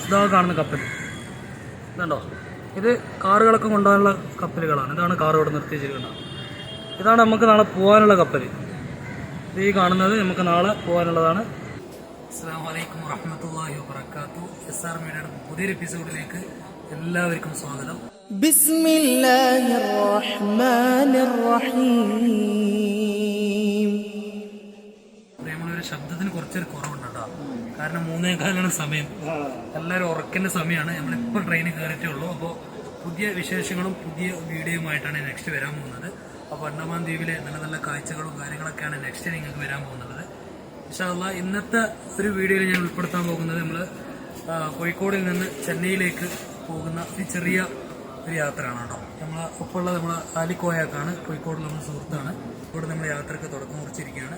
ഇതാ കാണുന്ന കപ്പൽ ഇതുണ്ടോ, ഇത് കാറുകളൊക്കെ കൊണ്ടുപോകാനുള്ള കപ്പലുകളാണ്. ഇതാണ് കാർ ഇവിടെ നിർത്തി വെച്ചിരിക്കുന്നത്. ഇതാണ് നമുക്ക് നാളെ പോകാനുള്ള കപ്പൽ. ഇത് ഈ കാണുന്നത് നമുക്ക് നാളെ പോകാനുള്ളതാണ്. അസ്സലാമു അലൈക്കും വറഹ്മത്തുള്ളാഹി വബറകാതുഹു. SR മീഡിയയുടെ പുതിയൊരു എപ്പിസോഡിലേക്ക് എല്ലാവർക്കും സ്വാഗതം. ബിസ്മില്ലാഹിർ റഹ്മാനിർ റഹീം. നമ്മളൊരു ശബ്ദത്തിന് കുറച്ചൊരു കുറവുണ്ട് കേട്ടോ, കാരണം 3:15 സമയം, എല്ലാവരും ഉറക്കുന്ന സമയമാണ്. നമ്മളിപ്പോൾ ട്രെയിനിൽ കയറിയിട്ടേ ഉള്ളൂ. അപ്പോൾ പുതിയ വിശേഷങ്ങളും പുതിയ വീഡിയോയുമായിട്ടാണ് നെക്സ്റ്റ് വരാൻ പോകുന്നത്. അപ്പോൾ അണ്ടമാൻ ദ്വീപിലെ നല്ല നല്ല കാഴ്ചകളും കാര്യങ്ങളൊക്കെയാണ് നെക്സ്റ്റ് നിങ്ങൾക്ക് വരാൻ പോകുന്നത്. ഇൻഷാ അല്ലാഹ് ഇന്നത്തെ ഒരു വീഡിയോയിൽ ഞാൻ ഉൾപ്പെടുത്താൻ പോകുന്നത് നമ്മൾ കോഴിക്കോടിൽ നിന്ന് ചെന്നൈയിലേക്ക് പോകുന്ന ഒരു ചെറിയ ഒരു യാത്രയാണ് കേട്ടോ. ഒപ്പമുള്ള നമ്മളെ ആലിക്കോയാക്കാണ്, കോഴിക്കോട് നമ്മുടെ സുഹൃത്താണ്. ഇവിടെ നമ്മൾ യാത്രയ്ക്ക് തുടക്കം കുറിച്ചിരിക്കുകയാണ്.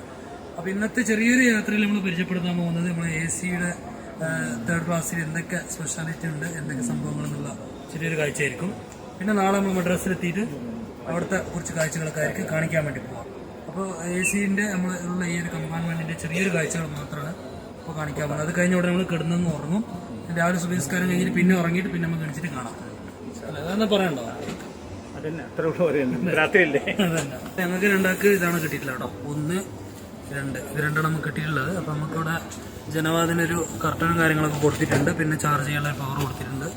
അപ്പോൾ ഇന്നത്തെ ചെറിയൊരു യാത്രയിൽ നമ്മൾ പരിചയപ്പെടുത്താൻ പോകുന്നത് നമ്മൾ AC-യുടെ 3rd ക്ലാസ്സിൽ എന്തൊക്കെ സ്പെഷ്യാലിറ്റി ഉണ്ട്, എന്തൊക്കെ സംഭവങ്ങൾ എന്നുള്ള ചെറിയൊരു കാഴ്ചയായിരിക്കും. പിന്നെ നാളെ നമ്മൾ മദ്രാസിലെത്തിയിട്ട് അവിടുത്തെ കുറച്ച് കാഴ്ചകളൊക്കെ ആയിരിക്കും കാണിക്കാൻ വേണ്ടി പോകാം. അപ്പോൾ AC-ന്റെ നമ്മൾ ഉള്ള ഈ ഒരു കമ്പാർട്ട്മെന്റിന്റെ ചെറിയൊരു കാഴ്ചകൾ മാത്രമാണ് ഇപ്പോൾ കാണിക്കാൻ പോകുന്നത്. അത് കഴിഞ്ഞ ഉടനെ നമ്മൾ കിടന്നു ഉറങ്ങും. രാവിലെ സുബഹിസ്കാരം കഴിഞ്ഞിട്ട് പിന്നെ ഉറങ്ങിയിട്ട് പിന്നെ നമുക്ക് കഴിച്ചിട്ട് കാണാം. അതെന്നാ പറയണ്ടോ? ഞങ്ങൾക്ക് രണ്ടാൾക്ക് ഇതാണ് കിട്ടിയിട്ടില്ല കേട്ടോ. 1, 2 ഇത് രണ്ടാണ് നമുക്ക് കിട്ടിയിട്ടുള്ളത്. അപ്പോൾ നമുക്കിവിടെ ജനവാദിനൊരു കർട്ടനും കാര്യങ്ങളൊക്കെ കൊടുത്തിട്ടുണ്ട്. പിന്നെ ചാർജ് ചെയ്യാനുള്ള പവർ കൊടുത്തിട്ടുണ്ട്.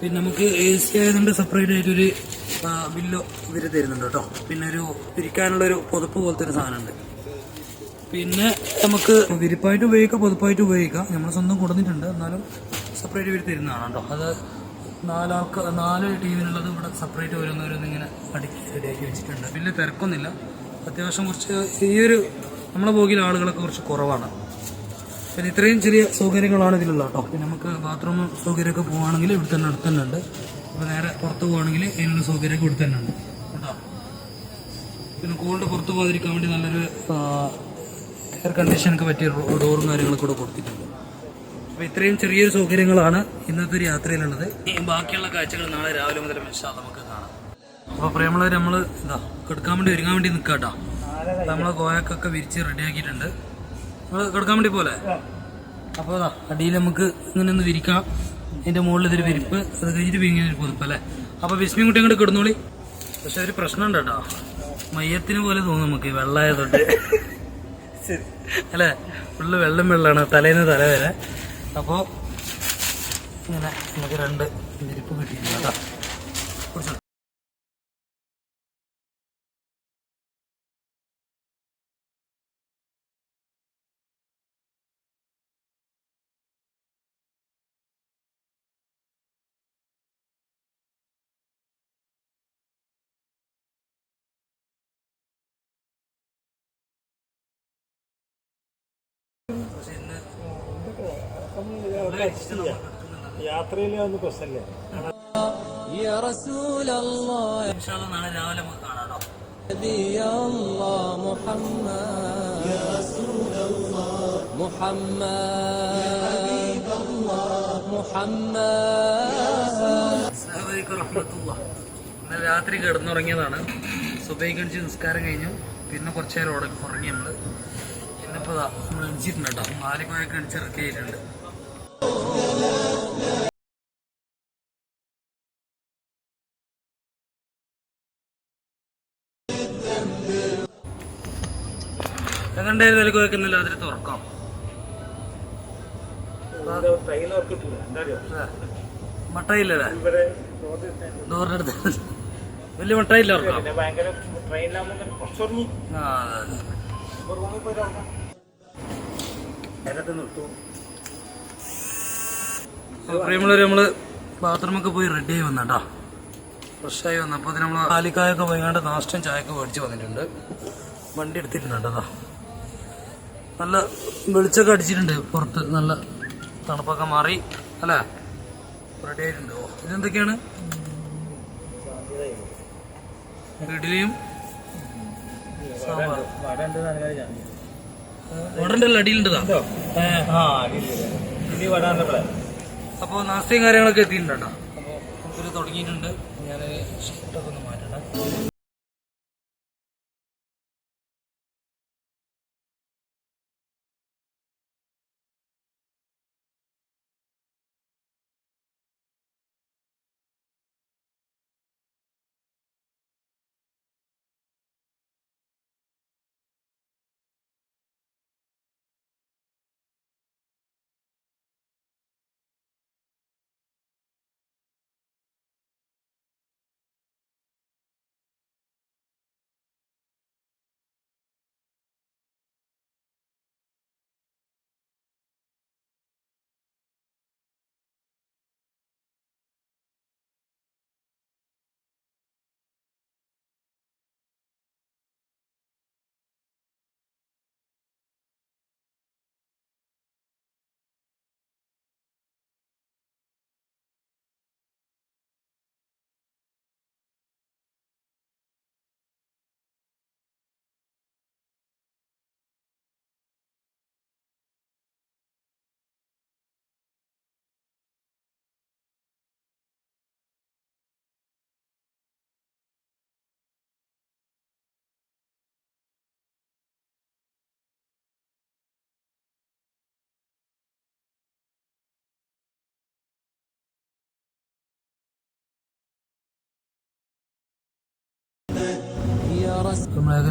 പിന്നെ നമുക്ക് AC ആയതുകൊണ്ട് സെപ്പറേറ്റ് ആയിട്ടൊരു ബില്ലോ ഇവർ തരുന്നുണ്ട് കേട്ടോ. പിന്നെ ഒരു വിരിക്കാനുള്ളൊരു പുതപ്പ് പോലത്തെ ഒരു സാധനമുണ്ട്. പിന്നെ നമുക്ക് വിരിപ്പായിട്ട് ഉപയോഗിക്കാം, പുതപ്പായിട്ട് ഉപയോഗിക്കാം. നമ്മൾ സ്വന്തം കൊടുത്തിട്ടുണ്ട്, എന്നാലും സെപ്പറേറ്റ് ഇവർ തരുന്നതാണ് കേട്ടോ. അത് 4 ടീമിനുള്ളത് ഇവിടെ സെപ്പറേറ്റ് ഓരോന്നോരോന്ന് ഇങ്ങനെ അടുക്കി റെഡിയാക്കി വെച്ചിട്ടുണ്ട്. വലിയ തിരക്കൊന്നുമില്ല. അത്യാവശ്യം കുറച്ച് ഈ ഒരു നമ്മളെ ബോഗിയിൽ ആളുകളൊക്കെ കുറച്ച് കുറവാണ്. പിന്നെ ഇത്രയും ചെറിയ സൗകര്യങ്ങളാണ് ഇതിലുള്ള കേട്ടോ. പിന്നെ നമുക്ക് ബാത്റൂം സൗകര്യമൊക്കെ പോവുകയാണെങ്കിൽ ഇവിടെ തന്നെ അടുത്ത് തന്നെ ഉണ്ട്. ഇപ്പോൾ നേരെ പുറത്ത് പോവുകയാണെങ്കിൽ അതിനുള്ള സൗകര്യമൊക്കെ ഇവിടെ തന്നെ ഉണ്ട് കേട്ടോ. പിന്നെ കോൾഡ് പുറത്ത് പോകാതിരിക്കാൻ വേണ്ടി നല്ലൊരു എയർ കണ്ടീഷനൊക്കെ പറ്റിയ ഡോറും കാര്യങ്ങളൊക്കെ കൂടെ കൊടുത്തിട്ടുണ്ട്. അപ്പോൾ ഇത്രയും ചെറിയൊരു സൗകര്യങ്ങളാണ് ഇന്നത്തെ ഒരു യാത്രയിലുള്ളത്. ബാക്കിയുള്ള കാഴ്ചകൾ നാളെ രാവിലെ മുതൽ ഇൻഷാ അല്ലാഹ് നമുക്ക് കാണാം. അപ്പോൾ പ്രിയമുള്ളവർ, നമ്മൾ കിടക്കാൻ വേണ്ടി ഒരുങ്ങാൻ വേണ്ടി നിൽക്കാം കേട്ടോ. നമ്മളെ കോയക്കൊക്കെ വിരിച്ച് റെഡിയാക്കിയിട്ടുണ്ട്. നമ്മൾ കിടക്കാൻ വേണ്ടി പോലെ. അപ്പോൾ അടിയിൽ നമുക്ക് ഇങ്ങനെ ഒന്ന് വിരിക്കാം. അതിൻ്റെ മുകളിൽ ഇതൊരു വിരിപ്പ്, അത് കഴിഞ്ഞിട്ട് ഇങ്ങനെ ഒരു പുതുപ്പ് അല്ലേ. അപ്പോൾ വിസ്മി കുട്ടി അങ്ങോട്ട് കിടന്നോളി. പക്ഷെ ഒരു പ്രശ്നമുണ്ട് കേട്ടോ, മയ്യത്തിന് പോലെ തോന്നും നമുക്ക് വെള്ളമായതുകൊണ്ട് അല്ലേ. ഫുള്ള് വെള്ളമാണ് തലേന്ന് തല വരെ. അപ്പോൾ ഇങ്ങനെ നമുക്ക് 2 വിരിപ്പ് കിട്ടിയിട്ടുണ്ട് കേട്ടോ. കുറച്ച് യാത്രയിലൊന്നും പ്രശ്നമില്ല. നാളെ രാവിലെ നമുക്ക് കാണാം. ഇന്നലെ രാത്രി കിടന്നുറങ്ങിയതാണ്. സുബഹി കഴിച്ച് നിസ്കാരം കഴിഞ്ഞു. പിന്നെ കുറച്ചു നേരം ഉറങ്ങി നമ്മള്. ഇന്നിപ്പോ നമ്മൾ എണിച്ചിട്ടുണ്ട് കേട്ടോ. 4 മണിയൊക്കെ എണിച്ചിറക്കിയിട്ടുണ്ട്. എങ്ങനെയായിരുന്നു വിലക്ക് വയ്ക്കുന്നില്ല, അതിൽ തുറക്കാം. മട്ടായില്ലല്ലേ ഡോറിന്റെ അടുത്ത് വലിയ മട്ടായില്ല ഉറക്കാം. പ്രിയമുള്ളവര്, നമ്മള് ബാത്റൂമൊക്കെ പോയി റെഡിയായി വന്നേട്ടാ. ഫ്രഷായി വന്നപ്പോൾ നമ്മൾ ആലിക്കായൊക്കെ പോയിക്കാണ്ട് നാഷ്ടം ചായയൊക്കെ മേടിച്ച് വന്നിട്ടുണ്ട്. വണ്ടി എടുത്തിട്ടുണ്ട് കേട്ടോ. നല്ല വെളിച്ചൊക്കെ അടിച്ചിട്ടുണ്ട് പുറത്ത്. നല്ല തണുപ്പൊക്കെ മാറി അല്ലേ, റെഡി ആയിട്ടുണ്ട്. ഇതെന്തൊക്കെയാണ്? ഇഡ്ഡലിയും സാമ്പാറും. വടണ്ടല്ലോ, അടിയിലുണ്ടതാ. അപ്പോൾ നാസ്തയും കാര്യങ്ങളൊക്കെ എത്തിയിട്ടുണ്ട് കേട്ടോ. അപ്പോൾ നമുക്കിത് തുടങ്ങിയിട്ടുണ്ട്. ഞാൻ ഷർട്ടൊക്കെ ഒന്ന് മാറ്റണം.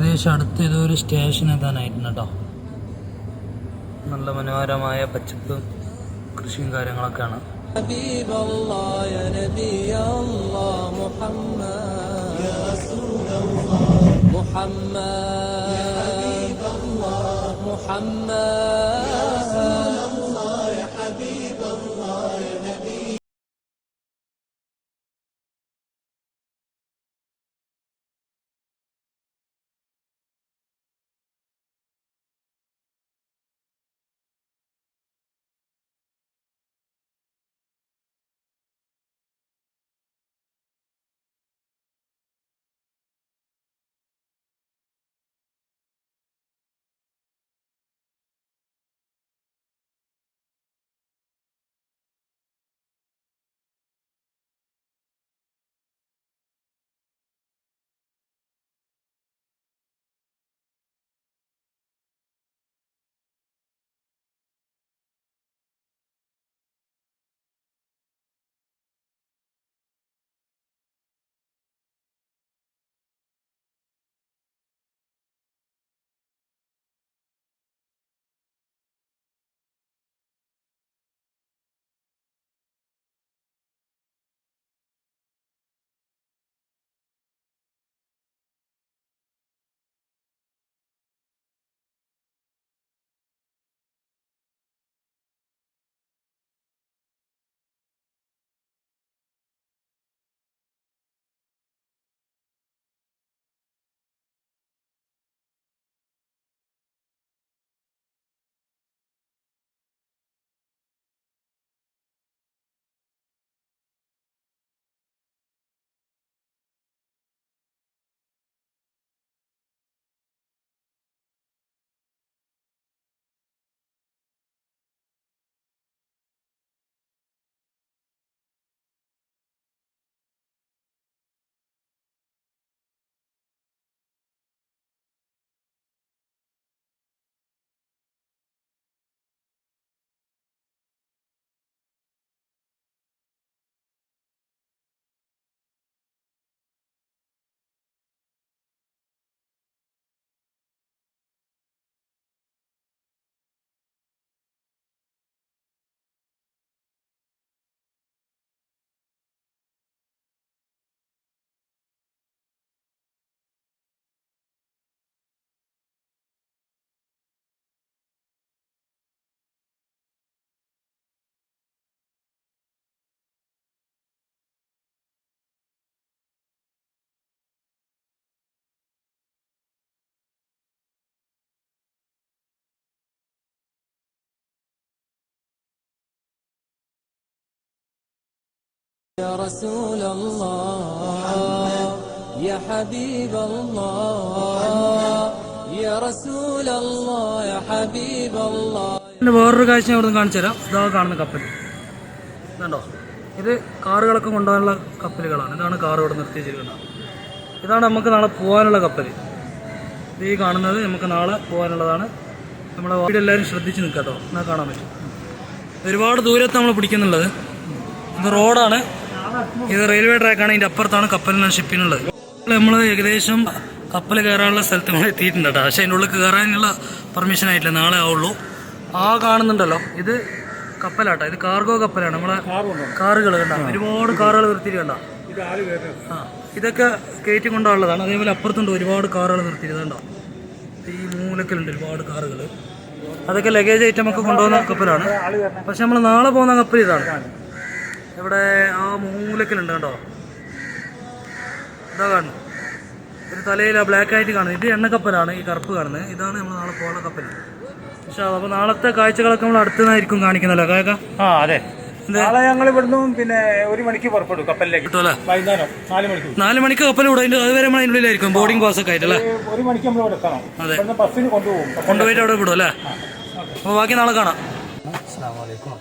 ഏകദേശം അടുത്ത് ഏതോ ഒരു സ്റ്റേഷൻ എത്താനായിട്ടുണ്ട് കേട്ടോ. നല്ല മനോഹരമായ പച്ചപ്പും കൃഷിയും കാര്യങ്ങളൊക്കെയാണ്. حبيب الله يا نبي الله محمد يا رسول الله محمد يا حبيب الله محمد يا رسول الله يا حبيب الله يا نبي يا رسول الله يا حبيب الله يا رسول الله يا حبيب الله. പിന്നെ വേറൊരു കാഴ്ച ഞാൻ ഇവിടെ കാണിച്ചു തരാം. ഇതാ കാണുന്ന കപ്പൽ ഇതുണ്ടോ, ഇത് കാറുകളൊക്കെ കൊണ്ടുപോകാനുള്ള കപ്പലുകളാണ്. ഇതാണ് കാർ ഇവിടെ നിർത്തി വെച്ചിരിക്കുന്നത്. ഇതാണ് നമുക്ക് നാളെ പോകാനുള്ള കപ്പൽ. ഇത് ഈ കാണുന്നത് നമുക്ക് നാളെ പോകാനുള്ളതാണ്. നമ്മളെ വീടെല്ലാവരും ശ്രദ്ധിച്ച് നിൽക്കാം കേട്ടോ, എന്നാൽ കാണാൻ പറ്റും. ഒരുപാട് ദൂരത്ത് നമ്മൾ പിടിക്കുന്നുള്ളത്. ഇത് റോഡാണ്, ഇത് റെയിൽവേ ട്രാക്കാണ്. ഇതിൻ്റെ അപ്പുറത്താണ് കപ്പലിനാണ് ഷിപ്പിനുള്ളത്. നമ്മൾ ഏകദേശം കപ്പൽ കയറാനുള്ള സ്ഥലത്ത് നമ്മൾ എത്തിയിട്ടുണ്ട് കേട്ടോ. പക്ഷേ അതിൻ്റെ ഉള്ളിൽ കയറാനുള്ള പെർമിഷൻ ആയിട്ടില്ല, നാളെ ആവുള്ളൂ. ആ കാണുന്നുണ്ടല്ലോ, ഇത് കപ്പലാട്ടോ, ഇത് കാർഗോ കപ്പലാണ്. നമ്മളെ കാറുകൾ കണ്ട, ഒരുപാട് കാറുകൾ നിർത്തിയിട്ട് കണ്ട. ആ, ഇതൊക്കെ കയറ്റി കൊണ്ടുള്ളതാണ്. അതേപോലെ അപ്പുറത്തുണ്ട് ഒരുപാട് കാറുകൾ നിർത്തിയിട്ടുണ്ടോ. ഈ മൂലക്കലുണ്ട് ഒരുപാട് കാറുകൾ. അതൊക്കെ ലഗേജ് ഐറ്റം ഒക്കെ കൊണ്ടുപോകുന്ന കപ്പലാണ്. പക്ഷെ നമ്മൾ നാളെ പോകുന്ന കപ്പൽ ഇതാണ്. ഇവിടെ ആ മൂലക്കലുണ്ട് കണ്ടോ, ഇതാ കാണുന്നു. ഒരു തലയിൽ ആ ബ്ലാക്ക് ആയിട്ട് കാണുന്നത്, ഇത് എണ്ണക്കപ്പലാണ്. ഈ കറുപ്പ് കാണുന്നത്, ഇതാണ് നമ്മൾ നാളെ പോകുന്ന കപ്പൽ. പക്ഷെ അപ്പോൾ നാളത്തെ കാഴ്ചകളൊക്കെ നമ്മൾ അടുത്തുനിന്നായിരിക്കും കാണിക്കുന്നല്ലോ കാക്ക. ആ അതെ, നാളെ ഞങ്ങൾ ഇവിടുന്ന് പിന്നെ 1 മണിക്ക് പുറപ്പെടും കപ്പലിലേക്ക്. കിട്ടുമല്ലേ? വൈകുന്നേരം 4 മണിക്ക് കപ്പൽ വിടും. അതുവരെ നമ്മൾ അതിൻ്റെ ഉള്ളിലായിരിക്കും, ബോർഡിംഗ് പാസ് ഒക്കെ ആയിട്ടല്ലേ. 1 മണിക്ക് നമ്മൾ ഇവിടെ എത്തണം. അതെ, ബസ്സിന് കൊണ്ടുപോകും. കൊണ്ടുപോയിട്ട് അവിടെ വിടും അല്ലേ. അപ്പോൾ ബാക്കി നാളെ കാണാം. അസ്സലാമു അലൈക്കും.